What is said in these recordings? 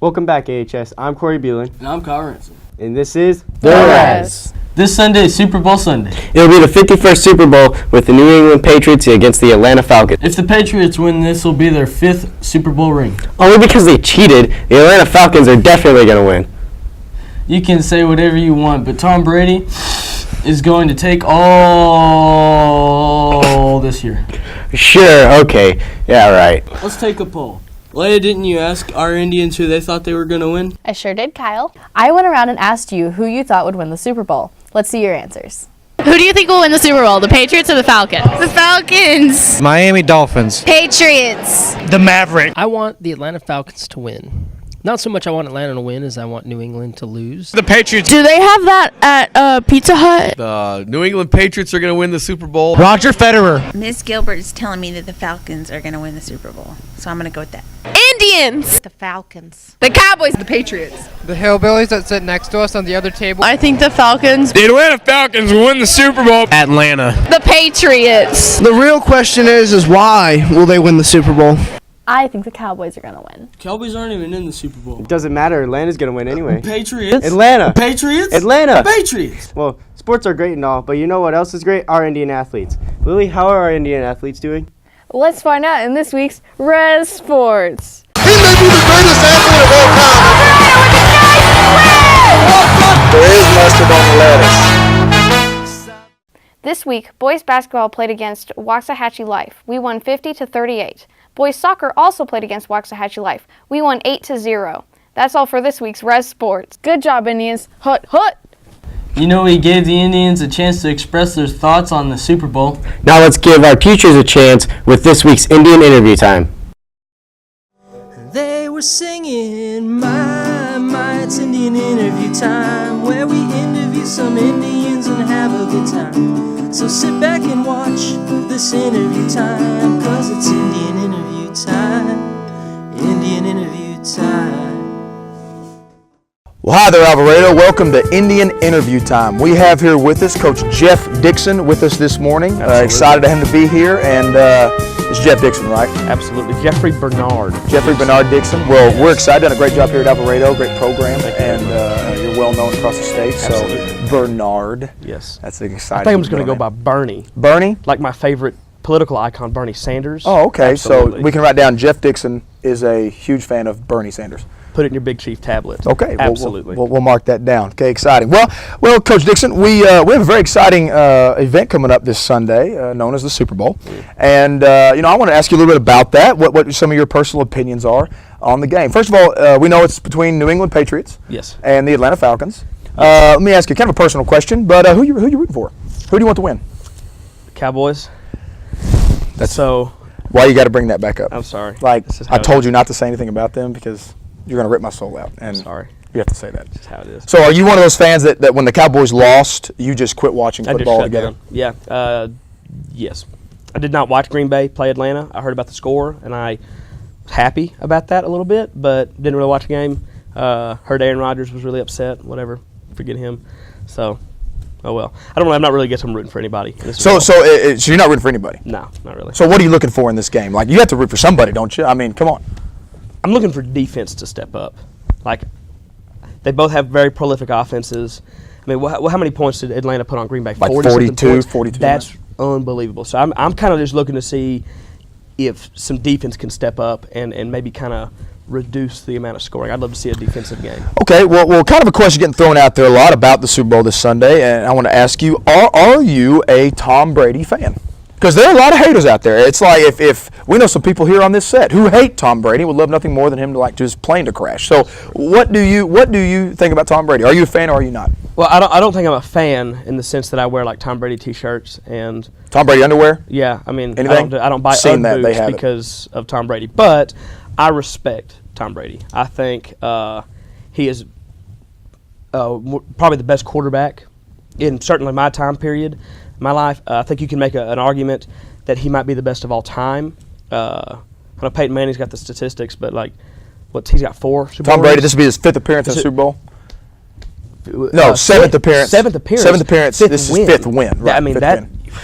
Welcome back, AHS. I'm Corey Buellen. And I'm Kyle Ransom. And this is The Res. This Sunday is Super Bowl Sunday. It'll be the 51st Super Bowl with the New England Patriots against the Atlanta Falcons. If the Patriots win, this will be their 5th Super Bowl ring. Only because they cheated, the Atlanta Falcons are definitely going to win. You can say whatever you want, but Tom Brady is going to take all this year. Sure, okay. Yeah, right. Let's take a poll. Leia, didn't you ask our Indians who they thought they were going to win? I sure did, Kyle. I went around and asked you who you thought would win the Super Bowl. Let's see your answers. Who do you think will win the Super Bowl, the Patriots or the Falcons? The Falcons. Miami Dolphins. Patriots. The Mavericks. I want the Atlanta Falcons to win. Not so much I want Atlanta to win as I want New England to lose. The Patriots. Do they have that at Pizza Hut? The New England Patriots are going to win the Super Bowl. Roger Federer. Miss Gilbert is telling me that the Falcons are going to win the Super Bowl, so I'm going to go with that. Indians. The Falcons. The Cowboys. The Patriots. The hillbillies that sit next to us on the other table. I think the Falcons. The Atlanta Falcons will win the Super Bowl. Atlanta. The Patriots. The real question is why will they win the Super Bowl? I think the Cowboys are going to win. Cowboys aren't even in the Super Bowl. It doesn't matter. Atlanta's going to win anyway. Patriots. Atlanta. Patriots. Atlanta. Patriots. Well, sports are great and all, but you know what else is great? Our Indian athletes. Lily, how are our Indian athletes doing? Let's find out in this week's Res Sports. He may be the greatest athlete of all time. There is mustard on the lettuce. This week, boys basketball played against Waxahachie Life. We won 50-38. Boys soccer also played against Waxahachie Life. We won 8-0. That's all for this week's Res Sports. Good job, Indians. Hut, hut. You know, we gave the Indians a chance to express their thoughts on the Super Bowl. Now let's give our teachers a chance with this week's Indian Interview Time. They were singing, my, it's Indian Interview Time, where we interview some Indians and have a good time. So sit back and watch this interview time, 'cause it's Indian Interview Time, Indian Interview Time. Well, hi there, Alvarado. Welcome to Indian Interview Time. We have here with us Coach Jeff Dixon with us this morning. Excited to him to be here, and it's Jeff Dixon, right? Absolutely. Jeffrey Bernard. Jeffrey Bernard Dixon. Well, we're excited. Done a great job here at Alvarado. Great program, and you're well known across the state. Absolutely. So, Bernard. Yes. That's exciting. I think I'm just going to go by Bernie. Bernie? Like my favorite political icon, Bernie Sanders. Oh, okay. Absolutely. So we can write down Jeff Dixon is a huge fan of Bernie Sanders. Put it in your Big Chief tablet. Okay, absolutely. We'll mark that down. Okay, exciting. Well, Coach Dixon, we have a very exciting event coming up this Sunday, known as the Super Bowl, and I want to ask you a little bit about that. What some of your personal opinions are on the game. First of all, we know it's between New England Patriots, yes, and the Atlanta Falcons. Let me ask you kind of a personal question, but who you rooting for? Who do you want to win? Cowboys. That's so. Why you got to bring that back up? I'm sorry. Like I told you not to say anything about them because you're going to rip my soul out. And sorry. You have to say that. That's how it is. So are you one of those fans that when the Cowboys lost, you just quit watching football altogether? Yeah. Yes. I did not watch Green Bay play Atlanta. I heard about the score, and I was happy about that a little bit, but didn't really watch the game. Heard Aaron Rodgers was really upset, whatever. Forget him. So, oh well. I don't know. I'm not really rooting for anybody. So you're not rooting for anybody? No, not really. So what are you looking for in this game? Like, you have to root for somebody, don't you? I mean, come on. I'm looking for defense to step up. Like, they both have very prolific offenses. I mean, how many points did Atlanta put on Green Bay? Like 42. That's unbelievable. So I'm kind of just looking to see if some defense can step up and maybe kind of reduce the amount of scoring. I'd love to see a defensive game. Okay, well, kind of a question getting thrown out there a lot about the Super Bowl this Sunday, and I want to ask you, are you a Tom Brady fan? Because there are a lot of haters out there. It's like if we know some people here on this set who hate Tom Brady, would love nothing more than him to his plane to crash. So what do you think about Tom Brady? Are you a fan or are you not? Well, I don't think I'm a fan in the sense that I wear like Tom Brady T-shirts and Tom Brady underwear. Yeah, I mean, anything? I don't buy UGG boots because of Tom Brady, but I respect Tom Brady. I think he is probably the best quarterback in certainly my time period. My life, I think you can make an argument that he might be the best of all time. I know Peyton Manning's got the statistics, but he's got 4 Super Bowl Tom Brady, rings? this will be his 5th appearance in the Super Bowl? No, 7th appearance. 7th appearance. 7th appearance. This is 5th win. Right, I mean,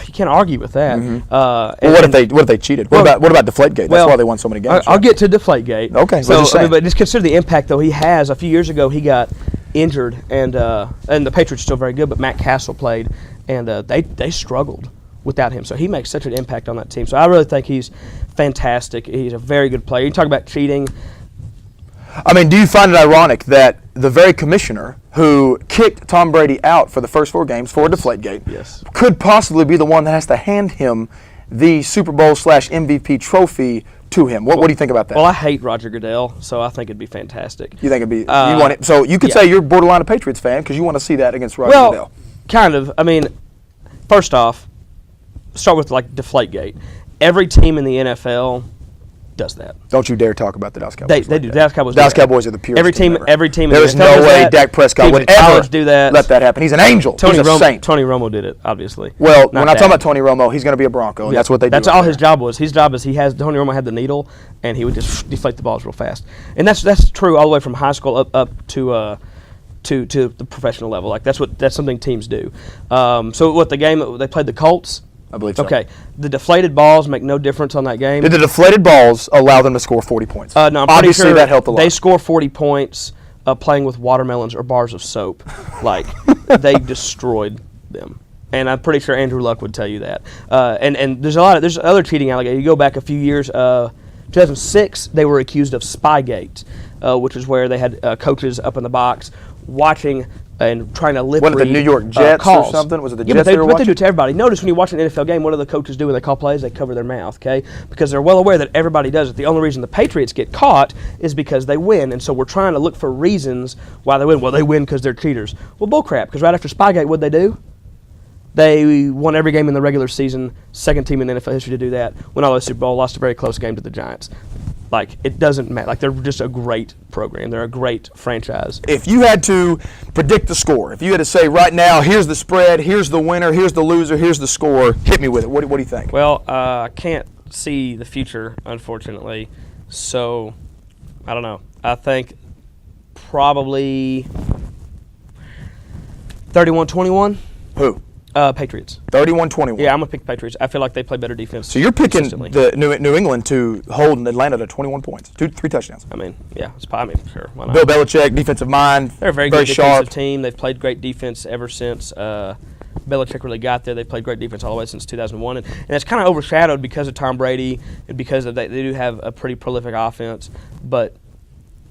you can't argue with that. Well, what if they cheated? What about Deflategate? That's why they won so many games. I'll get to Deflategate. Okay, so but just consider the impact though he has. A few years ago, he got injured, and the Patriots are still very good, but Matt Castle played, and they struggled without him. So he makes such an impact on that team. So I really think he's fantastic. He's a very good player. You talk about cheating. I mean, do you find it ironic that the very commissioner who kicked Tom Brady out for the first 4 games for Deflategate could possibly be the one that has to hand him the Super Bowl / MVP trophy to him? What do you think about that? Well, I hate Roger Goodell, so I think it'd be fantastic. You think it'd be? You want it? So you could say you're borderline a Patriots fan because you want to see that against Roger Goodell. Kind of. I mean, first off, start with like Deflategate. Every team in the NFL does that. Don't you dare talk about the Dallas Cowboys. They do. Dallas Cowboys. Dallas Cowboys are the purest. Every team. There is no way Dak Prescott would ever do that. Let that happen. He's an angel. He's a saint. Tony Romo did it, obviously. Well, when I'm talking about Tony Romo, he's going to be a Bronco, and that's what they do. That's all his job was. His job is Tony Romo had the needle, and he would just deflate the balls real fast. And that's true all the way from high school up to the professional level. Like that's something teams do. So what the game they played the Colts. I believe so. Okay. The deflated balls make no difference on that game. Did the deflated balls allow them to score 40 points? No, I'm pretty Obviously, sure that helped a lot. They score 40 points playing with watermelons or bars of soap. Like, they destroyed them. And I'm pretty sure Andrew Luck would tell you that. And there's other cheating allegations. You go back a few years. 2006, they were accused of Spygate, which is where they had coaches up in the box watching and trying to lip read the New York Jets calls. or something? Was it the Jets they were watching? But they do it to everybody. Notice when you watch an NFL game, what do the coaches do when they call plays? They cover their mouth, okay? Because they're well aware that everybody does it. The only reason the Patriots get caught is because they win, and so we're trying to look for reasons why they win. Well, they win because they're cheaters. Well, bullcrap, because right after Spygate, what'd they do? They won every game in the regular season, second team in NFL history to do that, won all the Super Bowl, lost a very close game to the Giants. Like, it doesn't matter. Like, they're just a great program. They're a great franchise. If you had to predict the score, if you had to say right now, here's the spread, here's the winner, here's the loser, here's the score, hit me with it. What do you think? Well, I can't see the future, unfortunately. So, I don't know. I think probably 31-21. Who? Patriots. 31-21. Yeah, I'm going to pick Patriots. I feel like they play better defense. So you're picking the New England to hold Atlanta to 21 points, 3 touchdowns. I mean, yeah, sure. Why not? Bill Belichick, defensive mind. They're a very sharp good defensive team. They've played great defense ever since Belichick really got there. They played great defense all the way since 2001. And it's kind of overshadowed because of Tom Brady and because they do have a pretty prolific offense. But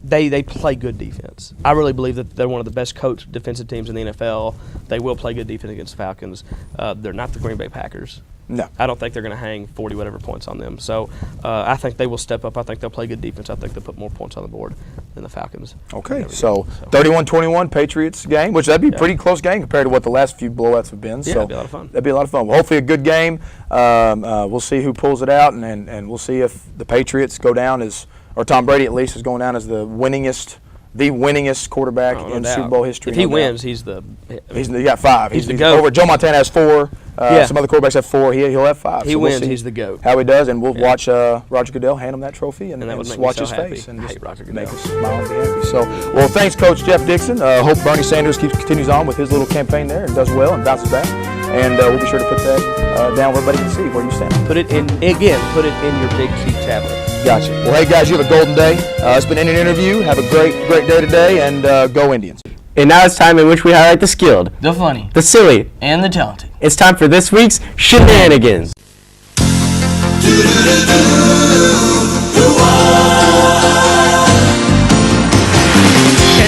they play good defense. I really believe that they're one of the best coached defensive teams in the NFL. They will play good defense against the Falcons. They're not the Green Bay Packers. No. I don't think they're going to hang 40 whatever points on them. So I think they will step up. I think they'll play good defense. I think they'll put more points on the board than the Falcons. Okay, so 31-21 Patriots game, which that'd be a pretty close game compared to what the last few blowouts have been. Yeah, so that'd be a lot of fun. That'd be a lot of fun. Well, hopefully a good game. We'll see who pulls it out, and we'll see if the Patriots go down as – or Tom Brady at least is going down as the winningest quarterback in Super Bowl history. If he wins, he got 5. He's the GOAT. Over Joe Montana has 4. Some other quarterbacks have 4. He'll have 5. He wins. He's the GOAT. How he does, and we'll watch Roger Goodell hand him that trophy and just watch his happy. face and I just hate Roger make Goodell. us smile and be happy. So, well, thanks, Coach Jeff Dixon. Hope Bernie Sanders continues on with his little campaign there and does well and bounces back. And we'll be sure to put that down where everybody can see where you stand. Put it in your big cheap tablet. Gotcha. Well, hey, guys, you have a golden day. It's been an interview. Have a great day today, and go Indians. And now it's time in which we highlight the skilled, the funny, the silly, and the talented. It's time for this week's Shenanigans. It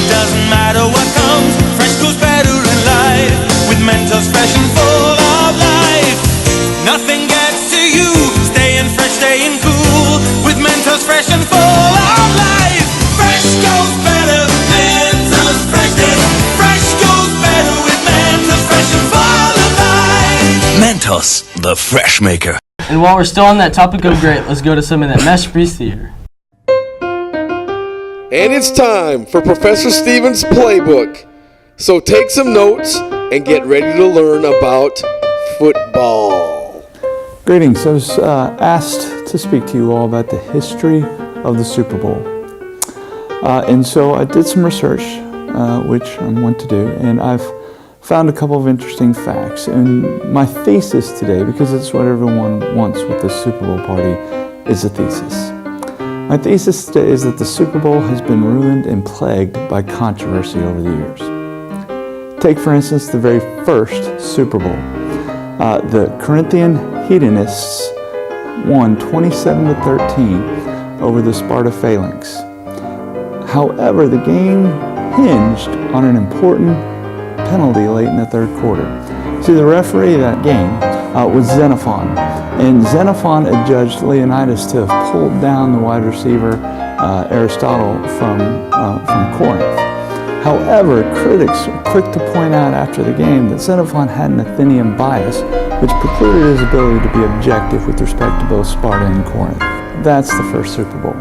doesn't matter what comes, fresh goes better in life. With Mentos fresh and full of life. Nothing gets to you, staying fresh, staying cool. With Mentos fresh and full of life. Fresh goes better, Mentos fresh. Fresh goes better with Mentos fresh and full of life. Mentos, the fresh maker. And while we're still on that topic of great, let's go to some of that Masterpiece Theater. And it's time for Professor Stevens' playbook. So take some notes and get ready to learn about football. Greetings. I was asked to speak to you all about the history of the Super Bowl. And so I did some research, which I'm one to do, and I've found a couple of interesting facts. And my thesis today, because it's what everyone wants with the Super Bowl party, is a thesis. My thesis today is that the Super Bowl has been ruined and plagued by controversy over the years. Take, for instance, the very first Super Bowl. The Corinthian hedonists won 27-13 over the Sparta Phalanx. However, the game hinged on an important penalty late in the third quarter. See, the referee of that game was Xenophon, and Xenophon adjudged Leonidas to have pulled down the wide receiver Aristotle from Corinth. However, critics are quick to point out after the game that Xenophon had an Athenian bias, which precluded his ability to be objective with respect to both Sparta and Corinth. That's the first Super Bowl.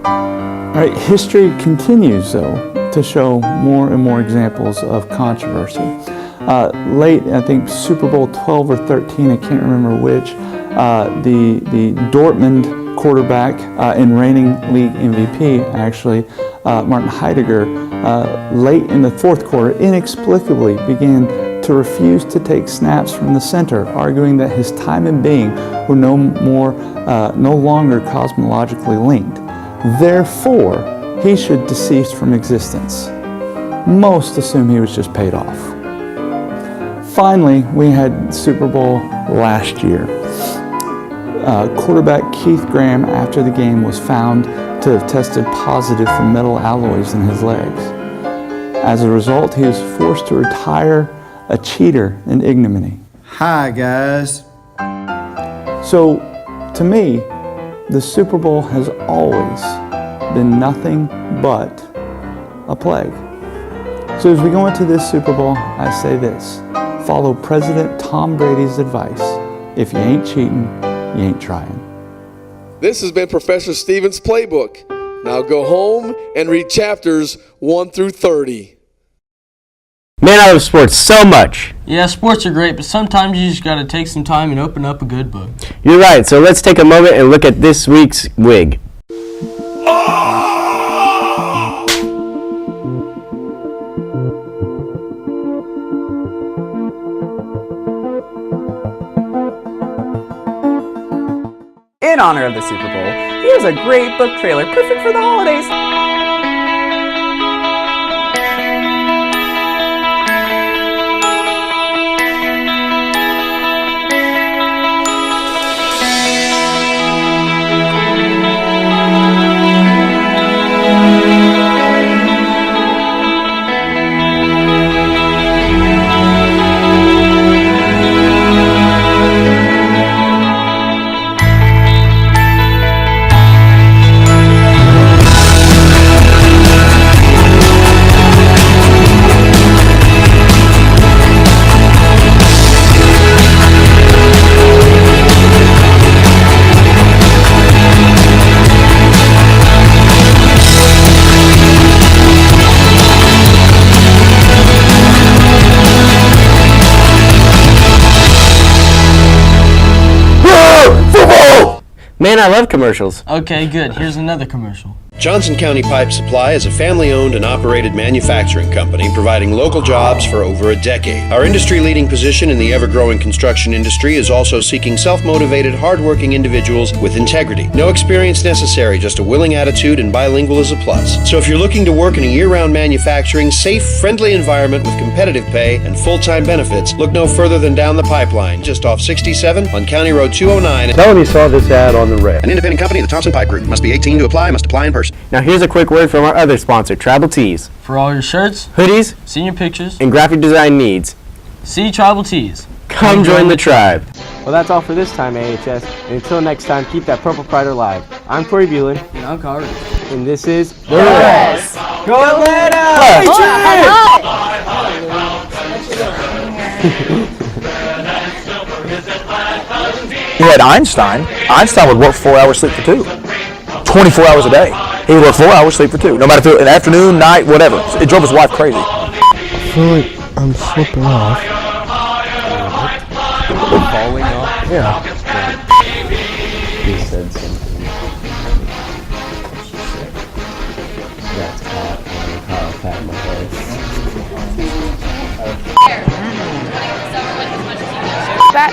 All right, history continues, though, to show more and more examples of controversy. Late, I think Super Bowl 12 or 13, I can't remember which, the Dortmund quarterback and reigning league MVP, actually, Martin Heidegger, late in the fourth quarter, inexplicably began to refuse to take snaps from the center, arguing that his time and being were no longer cosmologically linked. Therefore, he should decease from existence. Most assume he was just paid off. Finally, we had Super Bowl last year. Quarterback Keith Graham, after the game, was found to have tested positive for metal alloys in his legs. As a result, he was forced to retire a cheater in ignominy. Hi, guys. So, to me, the Super Bowl has always been nothing but a plague. So as we go into this Super Bowl, I say this: follow President Tom Brady's advice. If you ain't cheating, you ain't trying. This has been Professor Stevens' Playbook. Now go home and read chapters 1 through 30. Man, I love sports so much. Yeah, sports are great, but sometimes you just gotta take some time and open up a good book. You're right, so let's take a moment and look at this week's wig. In honor of the Super Bowl, here's a great book trailer, perfect for the holidays. Man, I love commercials. Okay, good. Here's another commercial. Johnson County Pipe Supply is a family-owned and operated manufacturing company providing local jobs for over a decade. Our industry-leading position in the ever-growing construction industry is also seeking self-motivated, hard-working individuals with integrity. No experience necessary, just a willing attitude, and bilingual is a plus. So if you're looking to work in a year-round manufacturing, safe, friendly environment with competitive pay and full-time benefits, look no further than down the pipeline, just off 67 on County Road 209. Tell him you saw this ad on the red. An independent company, the Thompson Pipe Group. Must be 18 to apply, must apply in person. Now here's a quick word from our other sponsor, Tribal Tees. For all your shirts, hoodies, senior pictures, and graphic design needs, see Tribal Tees. Come join the tribe. Well, that's all for this time, AHS. And until next time, keep that purple pride alive. I'm Corey Bueller. And I'm Carter. And this is The Reds. Go Atlanta! You had Einstein. Einstein would work 4 hours sleep for 2. 24 hours a day. He would work 4 hours sleep for 2. No matter if it was an afternoon, night, whatever. It drove his wife crazy. I feel like I'm slipping off. falling off. Yeah. He said something. That's hot. I'm hot, pat my face. I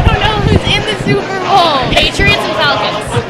don't know who's in the Super Bowl. Patriots and Falcons.